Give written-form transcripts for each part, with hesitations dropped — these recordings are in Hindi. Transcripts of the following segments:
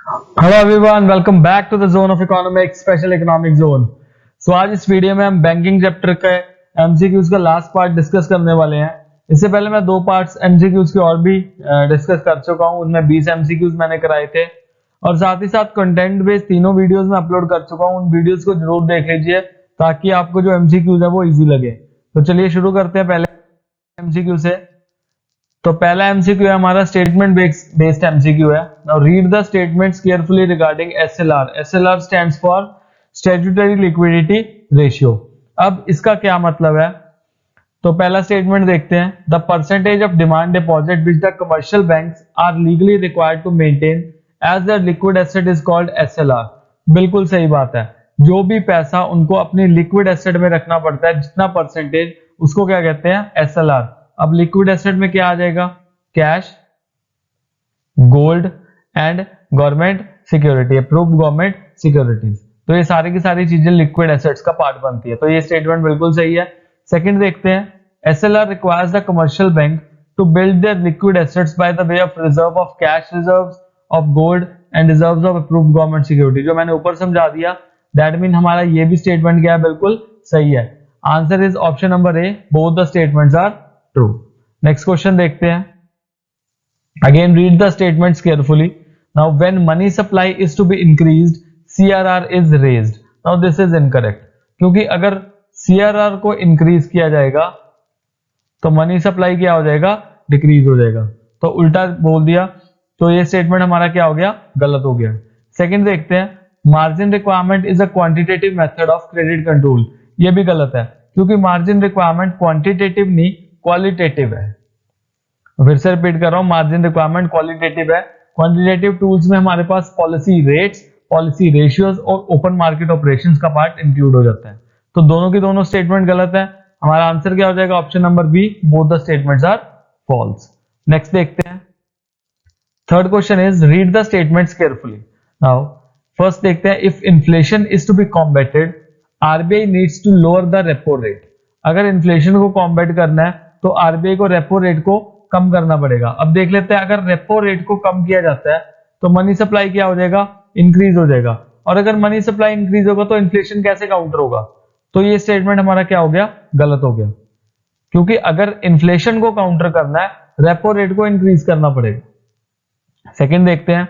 Hello everyone, welcome back to the zone of economics, special economic zone. So आज इस वीडियो में हम बैंकिंग चैप्टर के एमसीक्यूज का लास्ट पार्ट डिस्कस करने वाले हैं। इससे पहले मैं दो पार्ट्स एमसीक्यूज के और भी डिस्कस कर चुका हूं। उनमें 20 एमसीक्यूज मैंने कराए थे और साथ ही साथ कंटेंट बेस्ड तीनों वीडियोस में अपलोड कर चुका हूं। उन वीडियोस को जरूर देख लीजिए ताकि आपको जो एमसीक्यूज है वो इजी लगे। तो चलिए शुरू करते हैं पहले एमसीक्यू से। तो पहला एमसीक्यू है हमारा स्टेटमेंट बेस्ड एमसीक्यू है। Now read the statements carefully regarding SLR. SLR stands for statutory liquidity ratio. अब इसका क्या मतलब है, तो पहला स्टेटमेंट देखते हैं। The percentage of demand deposit which the commercial banks are legally required to maintain as their liquid asset is called SLR. बिल्कुल सही बात है, जो भी पैसा उनको अपनी लिक्विड एसेट में रखना पड़ता है, जितना परसेंटेज, उसको क्या कहते हैं, एसएलआर। अब लिक्विड एसेट में क्या आ जाएगा, cash, gold and government security, approved government securities. तो ये सारी की सारी चीजें लिक्विड एसेट्स का पार्ट बनती है। तो ये स्टेटमेंट बिल्कुल सही है। सेकंड देखते हैं। SLR requires the commercial bank to build their liquid assets by the way of reserve of cash, reserves of gold and reserves of approved government security. जो मैंने ऊपर समझा दिया, दैट मीन हमारा ये भी स्टेटमेंट क्या है, बिल्कुल सही है। Answer is option number A, both the statements are true. Next question देखते हैं। Again read the statements carefully. Now when money supply is to be increased, CRR is raised. Now this is incorrect, क्योंकि अगर सीआरआर को इंक्रीज किया जाएगा तो मनी सप्लाई क्या हो जाएगा, डिक्रीज हो जाएगा। तो उल्टा बोल दिया, तो ये स्टेटमेंट हमारा क्या हो गया, गलत हो गया। सेकंड देखते हैं। Margin requirement is a quantitative method of credit control. ये भी गलत है, क्योंकि मार्जिन रिक्वायरमेंट क्वांटिटेटिव नहीं क्वालिटेटिव है। फिर से रिपीट कर रहा हूं, मार्जिन रिक्वायरमेंट क्वालिटेटिव है। क्वांटिटेटिव टूल्स में हमारे पास पॉलिसी रेट्स, पॉलिसी रेशियोज और ओपन मार्केट ऑपरेशंस का पार्ट इंक्लूड हो जाता है। तो दोनों की दोनों स्टेटमेंट गलत है। हमारा आंसर क्या हो जाएगा, option number B, both the statements are false. Next देखते हैं। Third question is read the statements carefully. Now first देखते हैं। If inflation is to be combated, RBI needs to lower the repo rate. अगर इन्फ्लेशन को कॉम्बेट करना है तो आरबीआई को रेपो रेट को कम करना पड़ेगा। अब देख लेते हैं, अगर रेपो रेट को कम किया जाता है तो मनी सप्लाई क्या हो जाएगा, इंक्रीज हो जाएगा। और अगर मनी सप्लाई इंक्रीज होगा तो इन्फ्लेशन कैसे काउंटर होगा। तो ये स्टेटमेंट हमारा क्या हो गया, गलत हो गया, क्योंकि अगर इन्फ्लेशन को काउंटर करना है रेपो रेट को इंक्रीज करना पड़ेगा। सेकंड देखते हैं।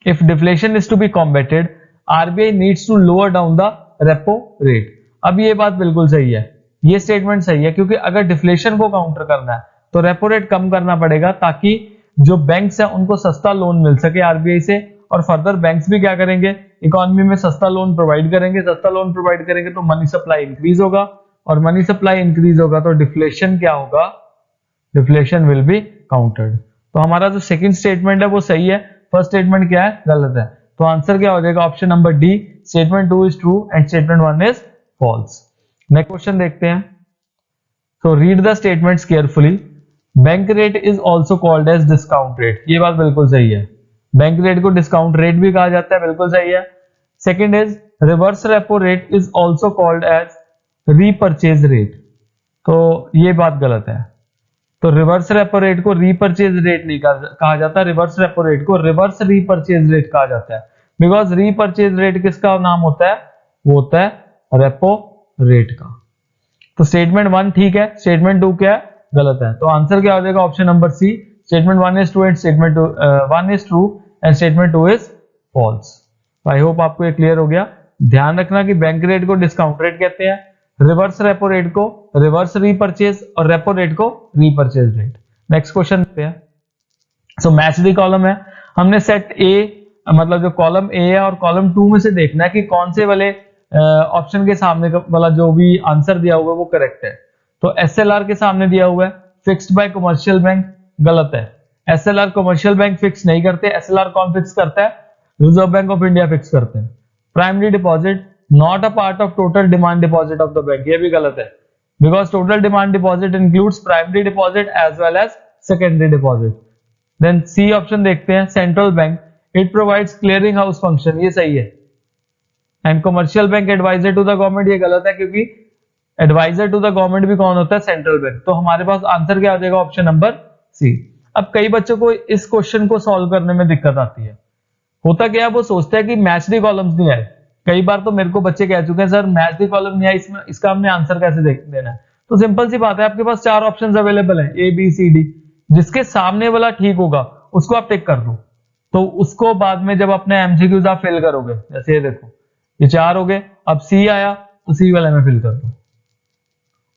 If deflation is to be combated, RBI needs to lower down the repo rate. अब ये बात बिल्कुल सही है, ये स्टेटमेंट सही है, क्योंकि अगर डिफ्लेशन को काउंटर करना है तो रेपो रेट कम करना पड़ेगा, ताकि जो बैंक्स हैं उनको सस्ता लोन मिल सके आरबीआई से। और फर्दर बैंक्स भी क्या करेंगे, इकोनॉमी में सस्ता लोन प्रोवाइड करेंगे। सस्ता लोन प्रोवाइड करेंगे तो मनी सप्लाई इंक्रीज होगा, और मनी सप्लाई इंक्रीज होगा तो डिफ्लेशन क्या होगा, डिफ्लेशन विल बी काउंटर्ड। तो हमारा जो सेकंड स्टेटमेंट है वो सही है, फर्स्ट स्टेटमेंट क्या है, गलत है। तो आंसर क्या हो जाएगा, option number D, statement 2 is true and statement 1 is false. Next question देखते हैं। तो read the statements carefully. Bank rate is also called as discount rate. ये बात बिल्कुल सही है, बैंक रेट को डिस्काउंट रेट भी कहा जाता है, बिल्कुल सही है। Second is reverse repo rate is also called as repurchase rate. तो ये बात गलत है। तो रिवर्स रेपो रेट को रीपरचेज रेट नहीं कहा जाता, रिवर्स रेपो रेट को रिवर्स रीपरचेज रेट कहा जाता है। बिकॉज रीपरचेज रेट किसका नाम होता है, वो होता है रेपो रेट का। तो स्टेटमेंट 1 ठीक है, स्टेटमेंट 2 क्या है, गलत है। तो आंसर क्या हो जाएगा, option number C, statement 1 is true and statement 1 is true and statement 2 is false. I hope आपको ये क्लियर हो गया। ध्यान रखना कि बैंक रेट को डिस्काउंट रेट कहते हैं, रिवर्स रेपो रेट को रिवर्स रीपरचेज और रेपो रेट को रीपरचेज रेट। नेक्स्ट क्वेश्चन पे है। सो मैच द कॉलम है। हमने सेट ए, मतलब जो कॉलम ए है और कॉलम 2 में से देखना है कि कौन से वाले ऑप्शन के सामने वाला जो भी आंसर दिया हुआ है वो करेक्ट है। तो एसएलआर के सामने दिया हुआ है फिक्स्ड बाय कमर्शियल बैंक, गलत है। एसएलआर कमर्शियल बैंक फिक्स नहीं करते, एसएलआर कौन फिक्स करता है, Reserve Bank of India fix करते हैं। Primary deposit not a part of total demand deposit of the bank, ये भी गलत है, because total demand deposit includes primary deposit as well as secondary deposit. Then C option देखते हैं। Central bank it provides clearing house function, ये सही है। And commercial bank adviser to the government, ये गलत है, क्योंकि एडवाइजर टू द गवर्नमेंट भी कौन होता है, सेंट्रल बैंक। तो हमारे पास आंसर क्या आ जाएगा, ऑप्शन नंबर सी। अब कई बच्चों को इस क्वेश्चन को सॉल्व करने में दिक्कत आती है। होता क्या है, वो सोचता है कि मैच दी कॉलम्स नहीं आए। कई बार तो मेरे को बच्चे कह चुके हैं सर मैच दी कॉलम नहीं आई, इसमें इसका हमने आंसर कैसे देना है। तो सिंपल सी बात है, आपके पास 4 ऑप्शंस अवेलेबल हैं ए बी सी डी, जिसके सामने वाला ठीक होगा उसको आप टिक कर दो। तो उसको बाद में जब अपने एमसीक्यूज आप फिल करोगे, जैसे ये देखो ये 4 हो गए, अब सी आया तो सी वाले में फिल कर दो,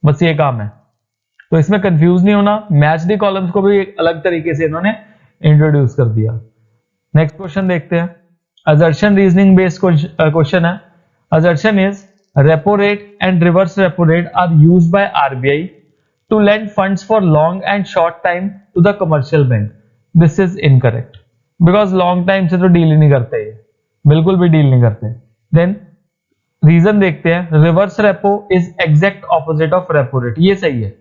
बस ये काम है। तो इसमें कंफ्यूज नहीं होना, मैच दी कॉलम्स को भी एक अलग तरीके से इन्होंने इंट्रोड्यूस कर दिया। नेक्स्ट क्वेश्चन देखते हैं, असर्शन रीजनिंग बेस्ड क्वेश्चन है। Assertion is repo rate and reverse repo rate are used by RBI to lend funds for long and short time to the commercial bank. This is incorrect, because long time से तो डील ही नहीं करते, ये बिल्कुल भी डील नहीं करते। देन रीजन देखते हैं, reverse repo is exact opposite of repo rate, ये सही है।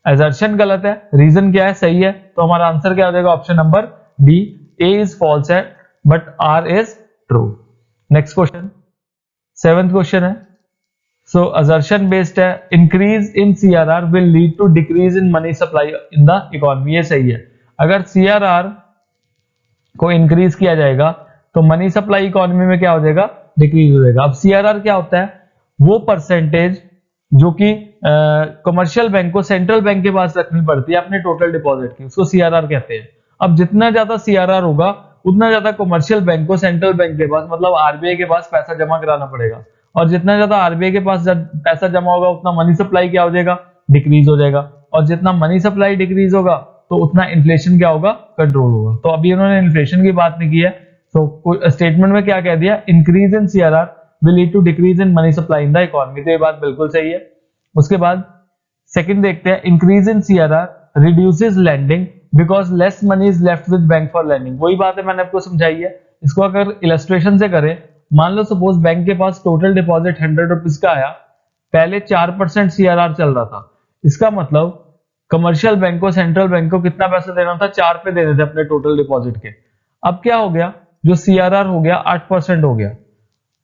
असर्शन गलत है, रीजन क्या है, सही है। तो हमारा आंसर क्या हो जाएगा, option number D, A is false है but R is true. Next question, 7th question है। सो असर्शन बेस्ड है, increase in CRR will lead to decrease in money supply in the economy, ये सही है। अगर सीआरआर को इंक्रीज किया जाएगा तो मनी सप्लाई इकोनॉमी में क्या हो जाएगा, डिक्रीज हो जाएगा। अब सीआरआर क्या होता है, वो परसेंटेज जो कि कमर्शियल बैंक को सेंट्रल बैंक के पास रखनी पड़ती है अपने टोटल डिपॉजिट की, उसको सीआरआर कहते हैं। अब जितना ज्यादा सीआरआर होगा उतना ज्यादा कमर्शियल बैंक को सेंट्रल बैंक के पास मतलब आरबीआई के पास पैसा जमा कराना पड़ेगा, और जितना ज्यादा आरबीआई के पास पैसा जमा होगा उतना मनी सप्लाई क्या हो जाएगा, डिक्रीज हो जाएगा, और जितना मनी सप्लाई डिक्रीज होगा तो उतना इन्फ्लेशन क्या होगा, कंट्रोल होगा। तो अभी उन्होंने इन्फ्लेशन की बात नहीं की है, तो स्टेटमेंट में क्या कह दिया, increase in CRR will lead to decrease in money supply in the economy, तो ये बात बिल्कुल सही है। उसके बाद सेकंड देखते हैं, increase in CRR reduces lending because less money is left with bank for lending, वही बात है मैंने आपको समझाई है। इसको अगर इलस्ट्रेशन से करें, मान लो सपोज बैंक के पास टोटल डिपॉजिट 100 रुपीज का आया, पहले 4% सीआरआर चल रहा था, इसका मतलब कमर्शियल बैंक को सेंट्रल बैंक को कितना पैसा देना था, 4 पे देने थे अपने टोटल डिपॉजिट के। अब क्या हो गया, जो सीआरआर हो गया 8% हो गया।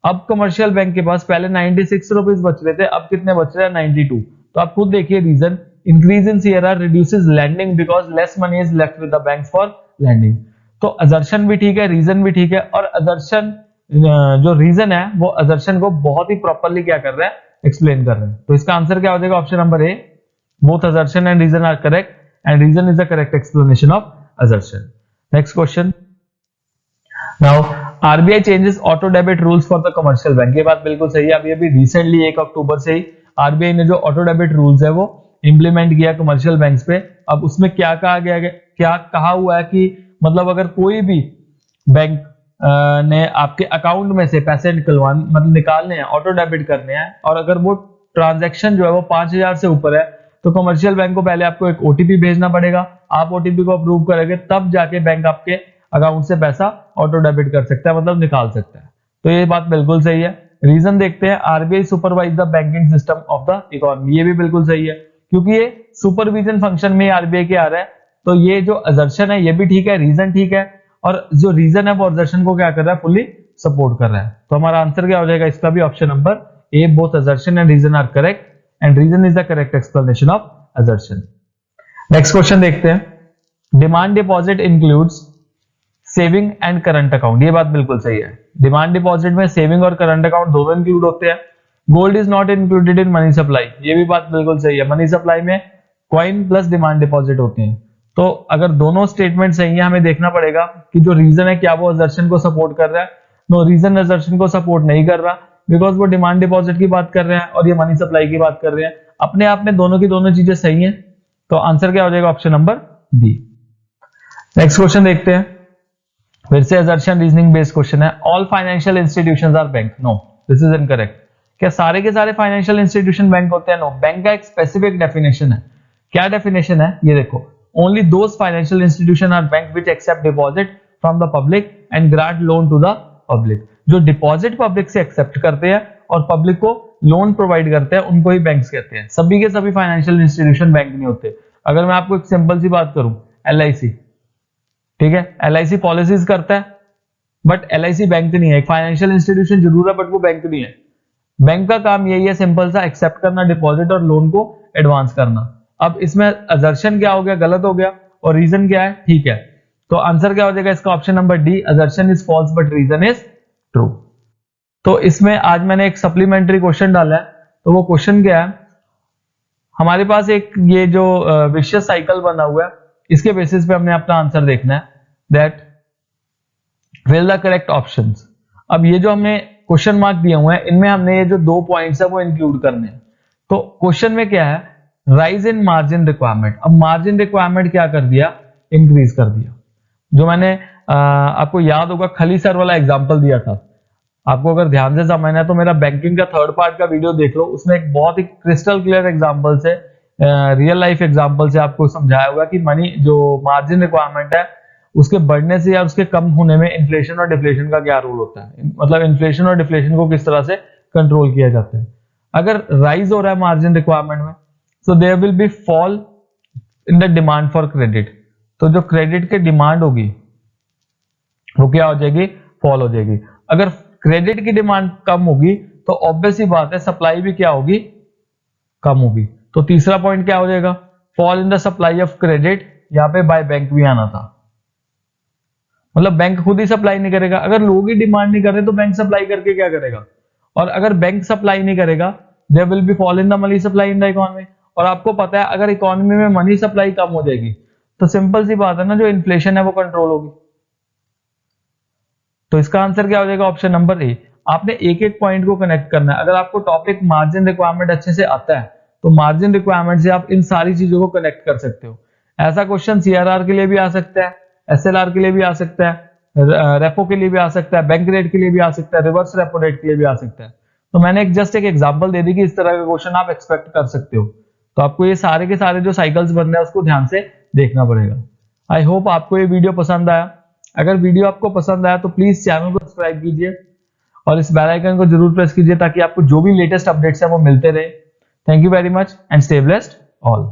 अब कमर्शियल बैंक के पास पहले 96 रुपीज बच रहे थे, अब कितने बच रहे हैं, 92। तो आप खुद देखिए reason, increase in CRR reduces lending because less money is left with the bank for lending. तो असर्शन भी ठीक है, रीजन भी ठीक है, और असर्शन जो रीजन है वो असर्शन को बहुत ही प्रॉपर्ली क्या कर रहा है, एक्सप्लेन कर रहे हैं। तो इसका आंसर क्या हो जाएगा, option number A, both assertion and reason are correct and reason is the correct explanation of assertion. Next question, now RBI changes auto debit rules for the commercial bank, ये बात बिल्कुल सही है। अभी रिसेंटली 1 अक्टूबर से ही आरबीआई ने जो ऑटो डेबिट रूल्स है वो इंप्लीमेंट किया कमर्शियल बैंक्स पे। अब उसमें क्या कहा गया, क्या कहा हुआ है कि मतलब अगर कोई भी बैंक ने आपके अकाउंट में से पैसे निकालने हैं, ऑटो डेबिट करने हैं, और अगर वो ट्रांजैक्शन जो है वो 5000 से ऊपर है, तो कमर्शियल बैंक को पहले आपको एक ओटीपी भेजना पड़ेगा। आप ओटीपी को अप्रूव करेंगे तब जाके बैंक आपके अकाउंट से पैसा ऑटो डेबिट कर सकता है, मतलब निकाल सकता है। तो ये बात बिल्कुल सही है। रीजन देखते हैं, RBI supervise the banking system of the economy, ये भी बिल्कुल सही है, क्योंकि ये सुपरविजन फंक्शन में आरबीआई के आ रहा है। तो ये जो असर्शन है ये भी ठीक है, रीजन ठीक है, और जो रीजन है वो असर्शन को क्या कर रहा है, फुल्ली सपोर्ट कर रहा है। तो हमारा आंसर क्या हो जाएगा, इसका भी option number A, both assertion and reason are correct and reason is the correct explanation of assertion. Next question देखते हैं, demand deposit includes saving and current account, ये बात बिल्कुल सही है। डिमांड डिपॉजिट में सेविंग और करंट अकाउंट दोनों इंक्लूड होते हैं। Gold is not included in money supply, ये भी बात बिल्कुल सही है। मनी सप्लाई में कॉइन प्लस डिमांड डिपॉजिट होते हैं। तो अगर दोनों स्टेटमेंट सही है, हमें देखना पड़ेगा कि जो रीजन है क्या वो असर्शन को सपोर्ट कर रहा है। नो, रीजन असर्शन को सपोर्ट नहीं कर रहा, बिकॉज वो डिमांड डिपॉजिट की बात कर रहे हैं और ये मनी सप्लाई की बात कर रहे हैं। अपने आप में दोनों की दोनों चीजें सही हैं, तो आंसर क्या हो जाएगा, option number B. Next question देखते हैं, फिर से असर्शन रीजनिंग बेस्ड क्वेश्चन है। All financial institutions are bank, no, this is incorrect. क्या सारे के सारे फाइनेंशियल इंस्टीट्यूशन बैंक होते हैं? नो, बैंक का एक स्पेसिफिक डेफिनेशन है। क्या डेफिनेशन है, ये देखो, only those financial institution are bank which accept deposit from the public and grant loan to the public. जो डिपॉजिट पब्लिक से एक्सेप्ट करते हैं और पब्लिक को लोन प्रोवाइड करते हैं, उनको ही बैंक्स कहते हैं। सभी के सभी फाइनेंशियल इंस्टीट्यूशन बैंक नहीं होते। अगर मैं आपको एक सिंपल सी बात करूं, एलआईसी, ठीक है, एलआईसी पॉलिसीज करता है बट एलआईसी बैंक नहीं है। एक फाइनेंशियल इंस्टीट्यूशन जरूर है बट वो बैंक नहीं है। बैंक का काम यही है, सिंपल सा, एक्सेप्ट करना डिपॉजिट और लोन को एडवांस करना। अब इसमें असर्शन क्या हो गया, गलत हो गया, और रीजन क्या है, ठीक है। तो आंसर क्या हो जाएगा इसका? Option number D, assertion is false but reason is true. तो इसमें आज मैंने एक सप्लीमेंट्री क्वेश्चन डाला है। तो वो क्वेश्चन क्या है, हमारे पास एक ये जो विशियस साइकिल बना हुआ है, इसके बेसिस पे हमने अपना आंसर देखना है। That fill the correct options. अब ये जो हमने क्वेश्चन मार्क दिए हुए हैं, इनमें हमने ये जो 2 पॉइंट्स है वो इंक्लूड करने हैं। तो क्वेश्चन में क्या है, राइज इन मार्जिन रिक्वायरमेंट। अब मार्जिन रिक्वायरमेंट क्या कर दिया? इंक्रीज कर दिया। जो मैंने आपको याद होगा खली सर वाला एग्जांपल दिया था, आपको अगर ध्यान से समझना है तो मेरा बैंकिंग का 3rd पार्ट का वीडियो देख लो, उसमें एक बहुत ही क्रिस्टल क्लियर एग्जांपल से, रियल लाइफ एग्जांपल से आपको समझाया होगा कि मनी जो मार्जिन रिक्वायरमेंट है उसके बढ़ने से या उसके कम होने में इन्फ्लेशन और डिफ्लेशन का क्या रोल होता है, मतलब इन्फ्लेशन और डिफ्लेशन को किस तरह से कंट्रोल किया जाता है। अगर राइज हो रहा है मार्जिन रिक्वायरमेंट में, so there will be fall in the demand for credit. तो जो क्रेडिट की डिमांड होगी वो क्या हो जाएगी? फॉल हो जाएगी। अगर क्रेडिट की डिमांड कम होगी तो ऑब्वियस ही बात है सप्लाई भी क्या होगी? कम होगी। तो तीसरा पॉइंट क्या हो जाएगा? Fall in the supply of credit. यहां पे बाय बैंक भी आना था, मतलब बैंक खुद ही सप्लाई नहीं करेगा। अगर लोग ही डिमांड नहीं कर रहे तो बैंक सप्लाई करके क्या करेगा? और अगर बैंक सप्लाई नहीं करेगा, there will be fall in the money supply in the economy. और आपको पता है अगर इकोनॉमी में मनी सप्लाई कम हो जाएगी तो सिंपल सी बात है ना, जो इन्फ्लेशन है वो कंट्रोल होगी। तो इसका आंसर क्या हो जाएगा? ऑप्शन नंबर ए। आपने एक एक पॉइंट को कनेक्ट करना है। अगर आपको टॉपिक मार्जिन रिक्वायरमेंट अच्छे से आता है तो मार्जिन रिक्वायरमेंट से आप इन सारी चीजों को कनेक्ट कर सकते हो। ऐसा क्वेश्चन सीआरआर के लिए भी आ सकता है, एसएलआर के लिए भी आ सकता है, रेपो के लिए भी आ सकता है, बैंक रेट के लिए भी आ सकता है, रिवर्स रेपो रेट के लिए भी आ सकता है। तो मैंने जस्ट एक एग्जांपल दे दी कि इस तरह का क्वेश्चन आप एक्सपेक्ट कर सकते हो। तो आपको ये सारे के सारे जो साइकिल्स बन रहे हैं उसको ध्यान से देखना पड़ेगा। आई होप आपको ये वीडियो पसंद आया। अगर वीडियो आपको पसंद आया तो प्लीज चैनल को सब्सक्राइब कीजिए और इस बेल आइकन को जरूर प्रेस कीजिए ताकि आपको जो भी लेटेस्ट अपडेट्स है वो मिलते रहे। Thank you very much and stay blessed all.